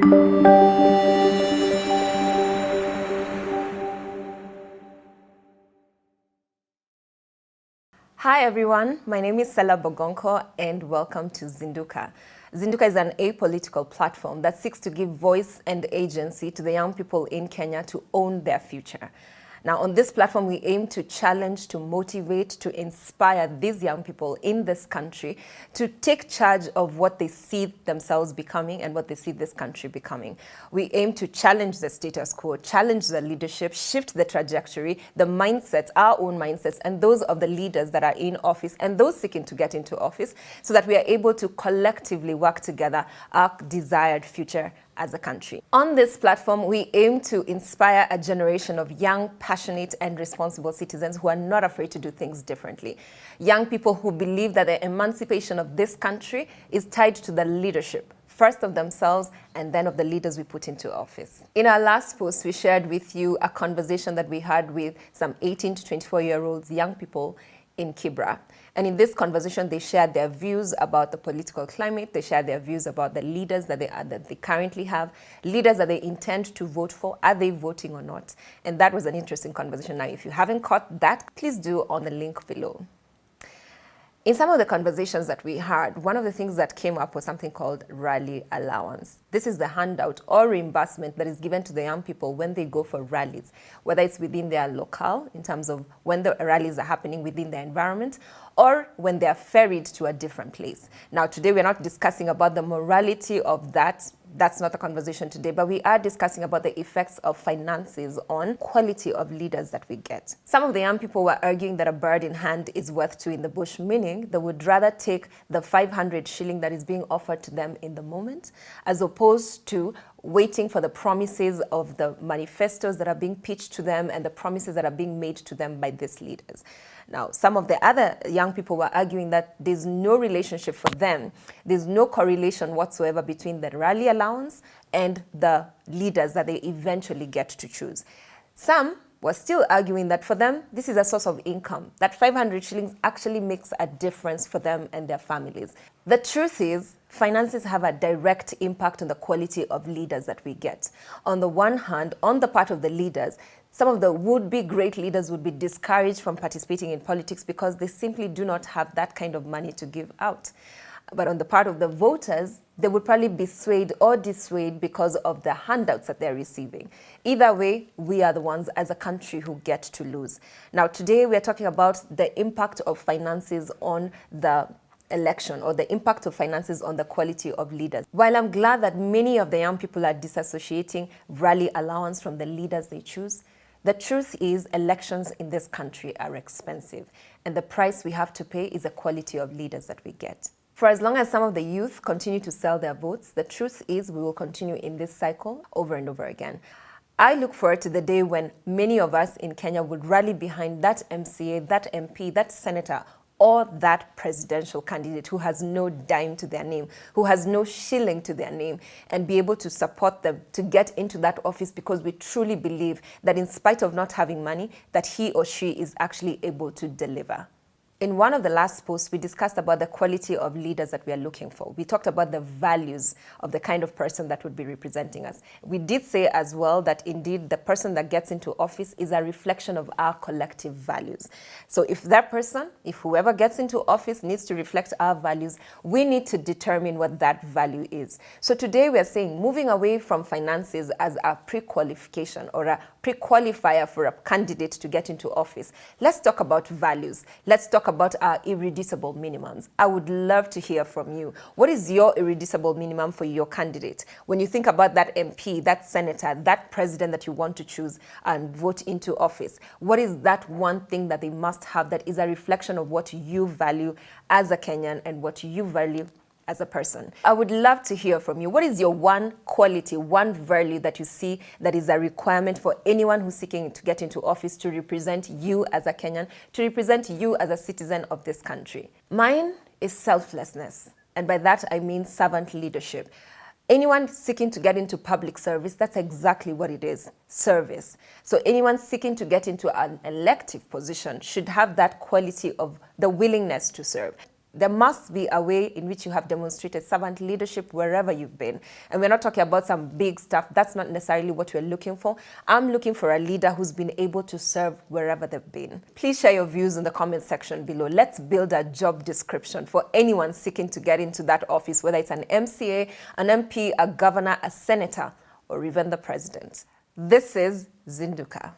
Hi everyone, my name is Sela Bogonko and welcome to Zinduka. Zinduka is an apolitical platform that seeks to give voice and agency to the young people in Kenya to own their future. Now, on this platform, we aim to challenge, to motivate, to inspire these young people in this country to take charge of what they see themselves becoming and what they see this country becoming. We aim to challenge the status quo, challenge the leadership, shift the trajectory, the mindsets, our own mindsets, and those of the leaders that are in office and those seeking to get into office so that we are able to collectively work together our desired future as a country. On this platform, we aim to inspire a generation of young, passionate, and responsible citizens who are not afraid to do things differently. Young people who believe that the emancipation of this country is tied to the leadership, first of themselves and then of the leaders we put into office. In our last post, we shared with you a conversation that we had with some 18 to 24-year-olds, young people in Kibra. And in this conversation, they shared their views about the political climate. They shared their views about the leaders that they currently have, leaders that they intend to vote for. Are they voting or not? And that was an interesting conversation. Now, if you haven't caught that, please do on the link below. In some of the conversations that we had, one of the things that came up was something called rally allowance. This is the handout or reimbursement that is given to the young people when they go for rallies, whether it's within their locale, in terms of when the rallies are happening within their environment, or when they are ferried to a different place. Now, today we're not discussing about the morality of that. That's not the conversation today, but we are discussing about the effects of finances on quality of leaders that we get. Some of the young people were arguing that a bird in hand is worth two in the bush, meaning they would rather take the 500 shilling that is being offered to them in the moment, as opposed to waiting for the promises of the manifestos that are being pitched to them and the promises that are being made to them by these leaders. Now, some of the other young people were arguing that there's no relationship for them. There's no correlation whatsoever between the rally allowance and the leaders that they eventually get to choose. Some were still arguing that for them, this is a source of income, that 500 shillings actually makes a difference for them and their families. The truth is, finances have a direct impact on the quality of leaders that we get. On the one hand, on the part of the leaders, some of the would-be great leaders would be discouraged from participating in politics because they simply do not have that kind of money to give out. But on the part of the voters, they would probably be swayed or dissuaded because of the handouts that they're receiving. Either way, we are the ones as a country who get to lose. Now, today we are talking about the impact of finances on the election or the impact of finances on the quality of leaders. While I'm glad that many of the young people are disassociating rally allowance from the leaders they choose, the truth is elections in this country are expensive, and the price we have to pay is the quality of leaders that we get. For as long as some of the youth continue to sell their votes, the truth is we will continue in this cycle over and over again. I look forward to the day when many of us in Kenya would rally behind that MCA, that MP, that senator, or that presidential candidate who has no dime to their name, who has no shilling to their name, and be able to support them to get into that office because we truly believe that in spite of not having money, that he or she is actually able to deliver. In one of the last posts, we discussed about the quality of leaders that we are looking for. We talked about the values of the kind of person that would be representing us. We did say as well that indeed the person that gets into office is a reflection of our collective values. So if that person, if whoever gets into office needs to reflect our values, we need to determine what that value is. So today we are saying moving away from finances as a pre-qualification or a pre-qualifier for a candidate to get into office. Let's talk about values. Let's talk about our irreducible minimums. I would love to hear from you. What is your irreducible minimum for your candidate? When you think about that MP, that senator, that president that you want to choose and vote into office, what is that one thing that they must have that is a reflection of what you value as a Kenyan and what you value as a person? I would love to hear from you. What is your one quality, one value that you see that is a requirement for anyone who's seeking to get into office to represent you as a Kenyan, to represent you as a citizen of this country? Mine is selflessness. And by that, I mean servant leadership. Anyone seeking to get into public service, that's exactly what it is, service. So anyone seeking to get into an elective position should have that quality of the willingness to serve. There must be a way in which you have demonstrated servant leadership wherever you've been. And we're not talking about some big stuff. That's not necessarily what we're looking for. I'm looking for a leader who's been able to serve wherever they've been. Please share your views in the comment section below. Let's build a job description for anyone seeking to get into that office, whether it's an MCA, an MP, a governor, a senator, or even the president. This is Zinduka.